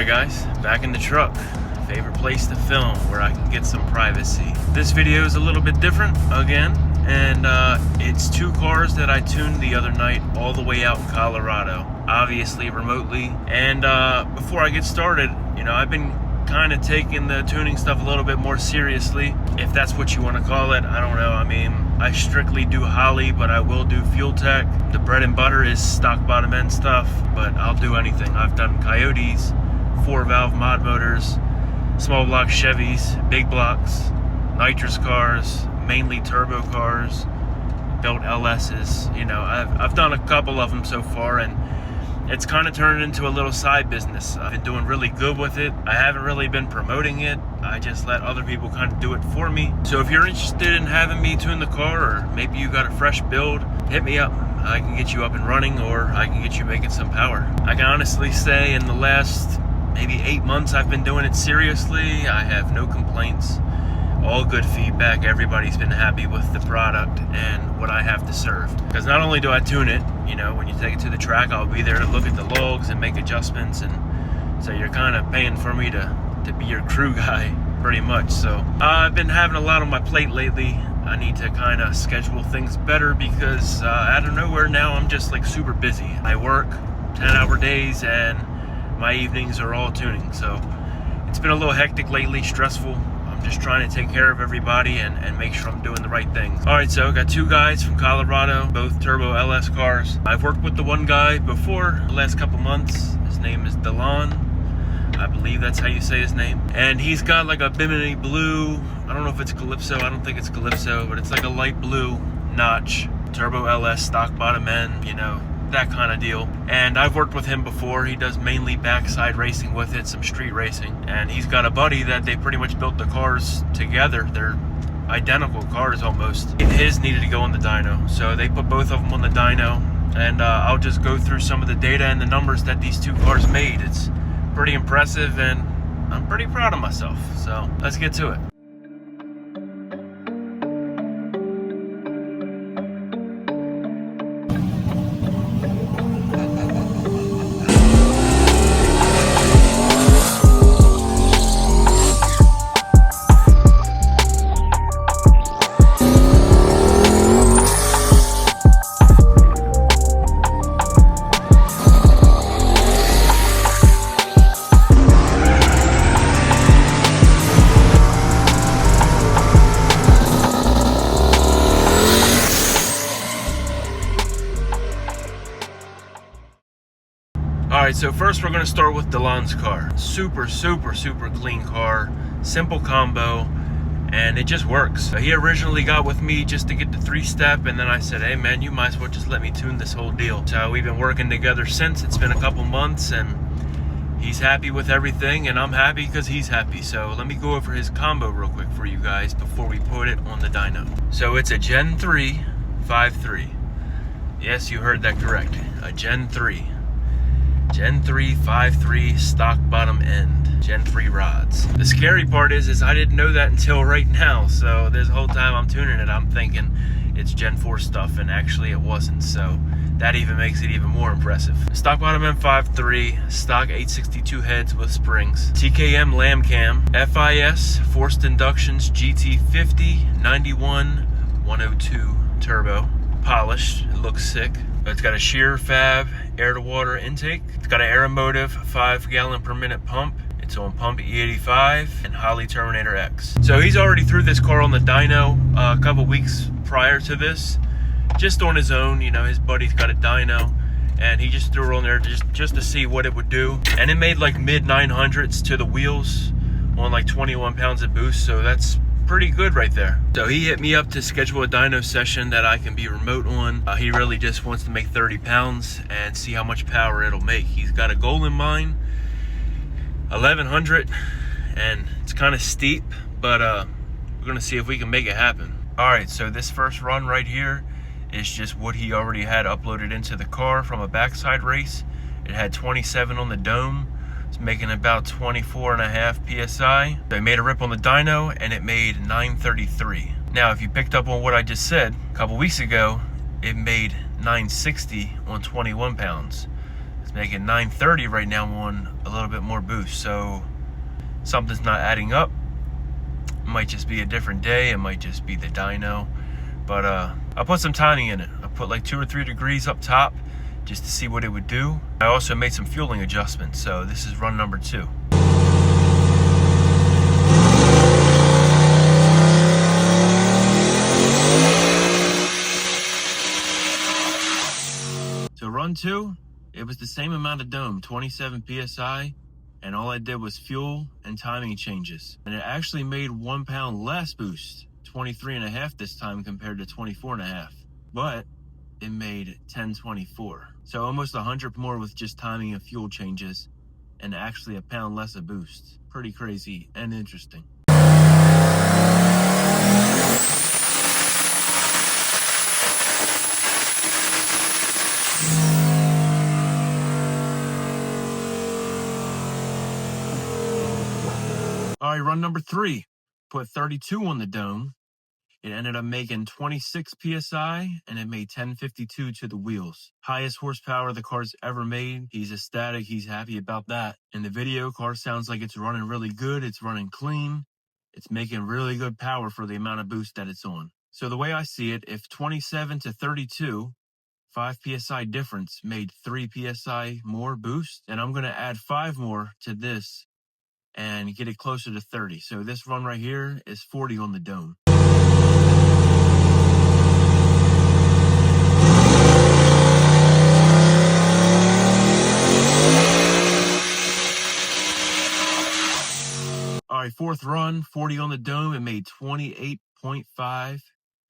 Alright guys, back in the truck. Favorite place to film where I can get some privacy. This video is a little bit different again, and it's two cars that I tuned the other night all the way out in Colorado, obviously remotely. And before I get started, I've been kind of taking the tuning stuff a little bit more seriously, if that's what you want to call it. I don't know. I mean, I strictly do Holly, but I will do fuel tech. The bread and butter is stock bottom end stuff, but I'll do anything. I've done Coyotes, 4-valve mod motors, small block Chevys, big blocks, nitrous cars, mainly turbo cars, built LS's. I've done a couple of them so far, and it's kind of turned into a little side business. I've been doing really good with it. I haven't really been promoting it. I just let other people kind of do it for me. So if you're interested in having me tune the car, or maybe you got a fresh build, hit me up. I can get you up and running, or I can get you making some power. I can honestly say in the last maybe 8 months I've been doing it seriously. I have no complaints. All good feedback. Everybody's been happy with the product and what I have to serve. Because not only do I tune it, when you take it to the track, I'll be there to look at the logs and make adjustments. And so you're kind of paying for me to be your crew guy, pretty much. So I've been having a lot on my plate lately. I need to kind of schedule things better because out of nowhere now I'm just like super busy. I work 10-hour days and my evenings are all tuning. So it's been a little hectic lately, stressful. Just trying to take care of everybody and make sure I'm doing the right things. Alright, so I got two guys from Colorado, both turbo LS cars. I've worked with the one guy before the last couple months. His name is Dyno. I believe that's how you say his name. And he's got like a Bimini blue, I don't know if it's Calypso, I don't think it's Calypso, but it's like a light blue notch, turbo LS, stock bottom end, that kind of deal. And I've worked with him before. He does mainly backside racing with it, some street racing. And he's got a buddy that they pretty much built the cars together. They're identical cars almost. His needed to go on the dyno, so they put both of them on the dyno. And I'll just go through some of the data and the numbers that these two cars made. It's pretty impressive, and I'm pretty proud of myself. So let's get to it. Alright, so first we're going to start with Dyno's car. Super clean car, simple combo, and it just works. So he originally got with me just to get the 3-step, and then I said, hey man, you might as well just let me tune this whole deal. So we've been working together since. It's been a couple months, and he's happy with everything, and I'm happy because he's happy. So let me go over his combo real quick for you guys before we put it on the dyno. So it's a Gen 3 5.3. Yes, you heard that correct. A Gen 3. Gen 3 5.3 stock bottom end, Gen 3 rods. The scary part is I didn't know that until right now. So this whole time I'm tuning it, I'm thinking it's Gen 4 stuff, and actually it wasn't. So that even makes it even more impressive. Stock bottom end 5.3, stock 862 heads with springs, TKM lamb cam, FIS forced inductions GT50 91 102 turbo, polished. It looks sick. It's got a shear fab air-to-water intake. It's got an Aeromotive 5-gallon per minute pump. It's on pump E85 and Holly Terminator X. So he's already threw this car on the dyno a couple weeks prior to this, just on his own. His buddy's got a dyno, and he just threw it on there just to see what it would do. And it made like mid 900s to the wheels on like 21 pounds of boost. So that's pretty good right there. So he hit me up to schedule a dyno session that I can be remote on. He really just wants to make 30 pounds and see how much power it'll make. He's got a goal in mind, 1100, and it's kind of steep, but we're gonna see if we can make it happen. All right, so this first run right here is just what he already had uploaded into the car from a backside race. It had 27 on the dome. It's making about 24.5 PSI. So I made a rip on the dyno and it made 933. Now, if you picked up on what I just said, a couple weeks ago, it made 960 on 21 pounds. making 930 right now on a little bit more boost. So something's not adding up. It might just be a different day. It might just be the dyno. But I put some timing in it. I put like 2 or 3 degrees up top just to see what it would do. I also made some fueling adjustments. So this is run number 2. So run 2, it was the same amount of dome, 27 PSI, and all I did was fuel and timing changes. And it actually made 1 pound less boost, 23.5 this time compared to 24.5. But it made 1024. So almost 100 more with just timing and fuel changes, and actually a pound less of boost. Pretty crazy and interesting. All right, run number 3. Put 32 on the dome. It ended up making 26 PSI, and it made 1052 to the wheels. Highest horsepower the car's ever made. He's ecstatic. He's happy about that. In the video, car sounds like it's running really good. It's running clean. It's making really good power for the amount of boost that it's on. So the way I see it, if 27 to 32, 5 PSI difference made 3 PSI more boost, and I'm going to add 5 more to this and get it closer to 30. So this run right here is 40 on the dome. All right, 4th run, 40 on the dome. It made 28.5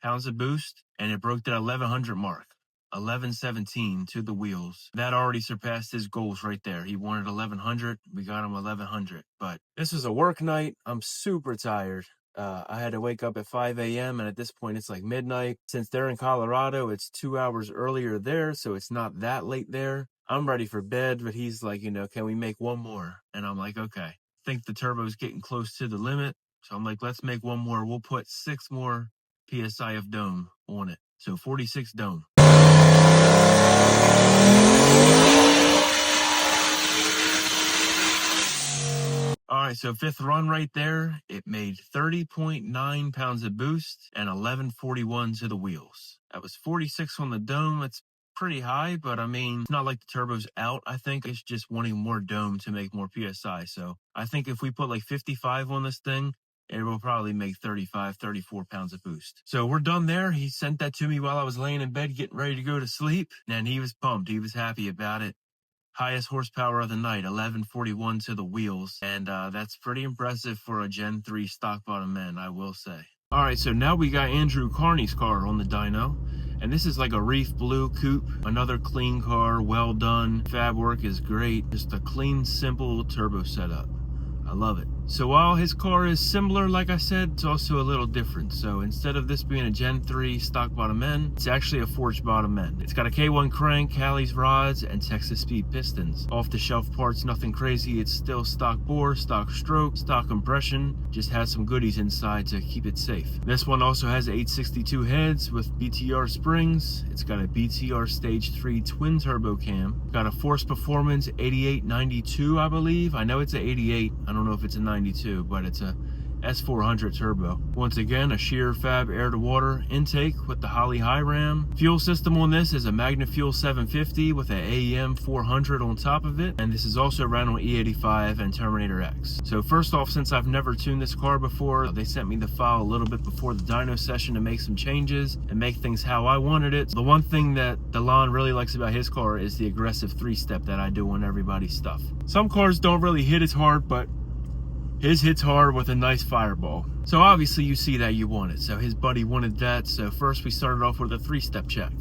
pounds of boost, and it broke that 1100 mark. 1117 to the wheels. That already surpassed his goals right there. He wanted 1100. We got him 1100. But this was a work night. I'm super tired. I had to wake up at 5 a.m. and at this point it's like midnight. Since they're in Colorado, it's 2 hours earlier there, so it's not that late there. I'm ready for bed, but he's like, can we make 1 more? And I'm like, okay. Think the turbo's getting close to the limit. So I'm like, let's make 1 more. We'll put 6 more PSI of dome on it. So 46 dome. All right, so 5th run right there, it made 30.9 pounds of boost and 1141 to the wheels. That was 46 on the dome. That's pretty high, but I mean, it's not like the turbo's out. I think it's just wanting more dome to make more PSI. So I think if we put like 55 on this thing, it will probably make 35, 34 pounds of boost. So we're done there. He sent that to me while I was laying in bed getting ready to go to sleep, and he was pumped. He was happy about it. Highest horsepower of the night, 1141 to the wheels, and that's pretty impressive for a Gen 3 stock bottom end, I will say. All right, so now we got Andrew Carney's car on the dyno, and this is like a Reef Blue Coupe, another clean car, well done. Fab work is great, just a clean, simple turbo setup. I love it. So while his car is similar, like I said, it's also a little different. So instead of this being a Gen 3 stock bottom end, it's actually a forged bottom end. It's got a K1 crank, Callie's rods, and Texas Speed pistons. Off the shelf parts, nothing crazy. It's still stock bore, stock stroke, stock compression. Just has some goodies inside to keep it safe. This one also has 862 heads with BTR springs. It's got a BTR Stage 3 twin turbo cam. Got a Force Performance 8892, I believe. I know it's an 88. I don't know if it's a 92, but it's a S400 turbo. Once again, a sheer fab air to water intake with the Holley high ram. Fuel system on this is a MagnaFuel 750 with an AEM 400 on top of it, and this is also ran on E85 and Terminator X. So first off, since I've never tuned this car before, they sent me the file a little bit before the dyno session to make some changes and make things how I wanted it. The one thing that Delon really likes about his car is the aggressive 3-step that I do on everybody's stuff. Some cars don't really hit as hard, but his hits hard with a nice fireball. So obviously you see that you want it. So his buddy wanted that. So first we started off with a 3-step check.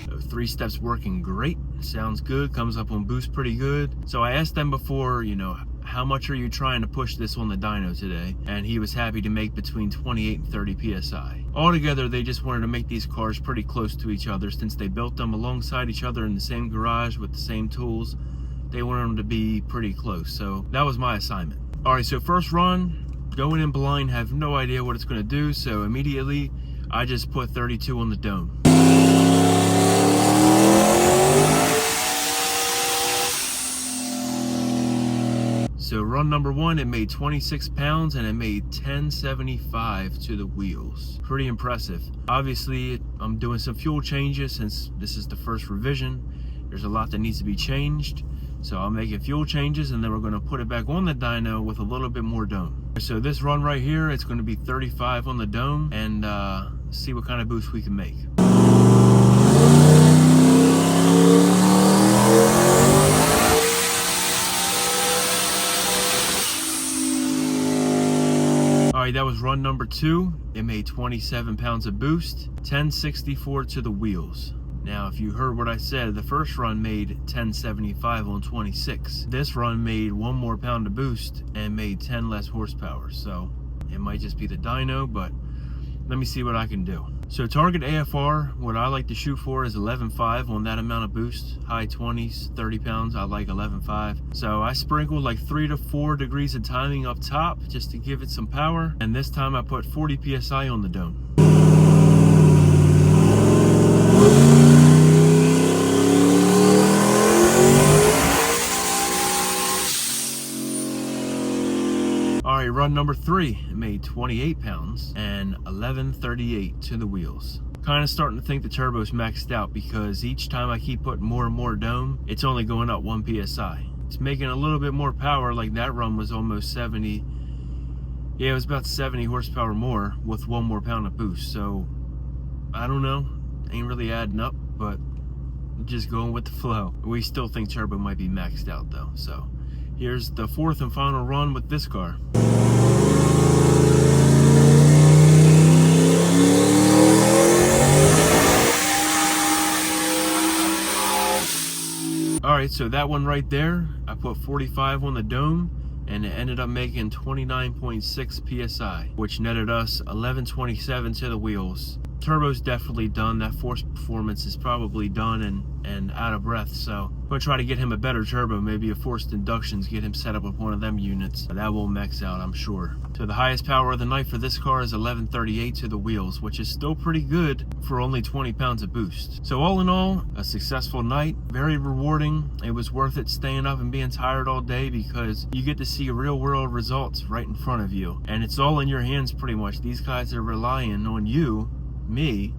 So 3 steps working great. Sounds good. Comes up on boost pretty good. So I asked them before, how much are you trying to push this on the dyno today? And he was happy to make between 28 and 30 PSI. Altogether, they just wanted to make these cars pretty close to each other since they built them alongside each other in the same garage with the same tools. They wanted them to be pretty close. So that was my assignment. All right, so first run, going in blind, have no idea what it's going to do. So immediately I just put 32 on the dome. So run number 1, it made 26 pounds and it made 1075 to the wheels. Pretty impressive. Obviously, I'm doing some fuel changes since this is the first revision. There's a lot that needs to be changed. So I'm making fuel changes and then we're going to put it back on the dyno with a little bit more dome. So this run right here, it's going to be 35 on the dome and see what kind of boost we can make. Alright, that was run number 2. It made 27 pounds of boost, 1064 to the wheels. Now, if you heard what I said, the first run made 1075 on 26. This run made 1 more pound of boost and made 10 less horsepower. So it might just be the dyno, but let me see what I can do. So target AFR, what I like to shoot for is 11.5 on that amount of boost. High 20s, 30 pounds, I like 11.5. So I sprinkled like 3 to 4 degrees of timing up top just to give it some power. And this time I put 40 PSI on the dome. Alright, run number 3, it made 28 pounds and 1138 to the wheels. Kind of starting to think the turbo's maxed out because each time I keep putting more and more dome, it's only going up 1 PSI. It's making a little bit more power, like that run was almost 70. Yeah, it was about 70 horsepower more with 1 more pound of boost. So, I don't know, ain't really adding up, but just going with the flow. We still think turbo might be maxed out though, so. Here's the 4th and final run with this car. Alright, so that one right there, I put 45 on the dome and it ended up making 29.6 PSI, which netted us 1127 to the wheels. Turbo's definitely done. That force performance is probably done and out of breath, so I'm gonna try to get him a better turbo, maybe a forced inductions, get him set up with one of them units. That will max out, I'm sure. So the highest power of the night for this car is 1138 to the wheels, which is still pretty good for only 20 pounds of boost. So all in all, a successful night, very rewarding. It was worth it staying up and being tired all day because you get to see real world results right in front of you. And it's all in your hands pretty much. These guys are relying on you, me,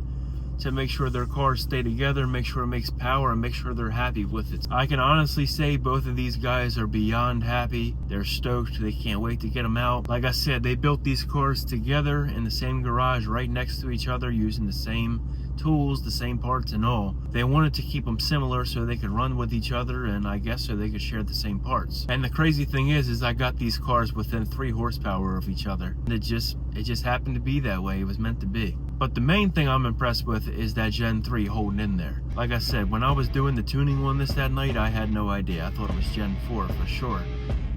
to make sure their cars stay together, make sure it makes power, and make sure they're happy with it. I can honestly say both of these guys are beyond happy. They're stoked. They can't wait to get them out. Like I said, they built these cars together in the same garage right next to each other using the same tools, the same parts and all. They wanted to keep them similar so they could run with each other, and I guess so they could share the same parts. And the crazy thing is I got these cars within 3 horsepower of each other. It just happened to be that way. It was meant to be. But the main thing I'm impressed with is that Gen 3 holding in there. Like I said, when I was doing the tuning on this that night, I had no idea. I thought it was Gen 4 for sure.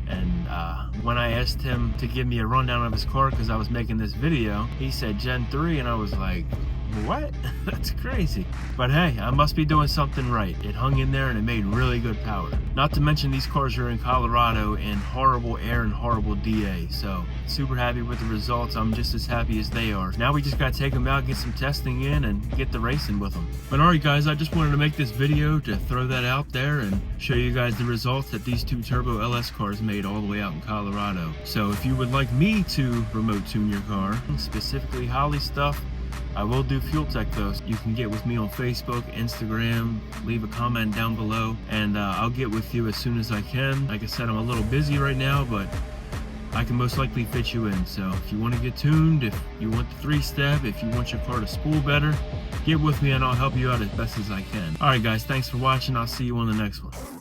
And when I asked him to give me a rundown of his car because I was making this video, he said Gen 3, and I was like, what? That's crazy. But hey, I must be doing something right. It hung in there and it made really good power. Not to mention these cars are in Colorado in horrible air and horrible DA. So super happy with the results. I'm just as happy as they are. Now we just gotta take them out, get some testing in, and get the racing with them. But alright guys, I just wanted to make this video to throw that out there and show you guys the results that these 2 turbo LS cars made all the way out in Colorado. So if you would like me to remote tune your car, specifically Holly stuff, I will do fuel tech though. You can get with me on Facebook, Instagram, leave a comment down below, and I'll get with you as soon as I can. Like I said, I'm a little busy right now, but I can most likely fit you in. So if you want to get tuned, if you want the 3-step, if you want your car to spool better, get with me and I'll help you out as best as I can. Alright guys, thanks for watching. I'll see you on the next one.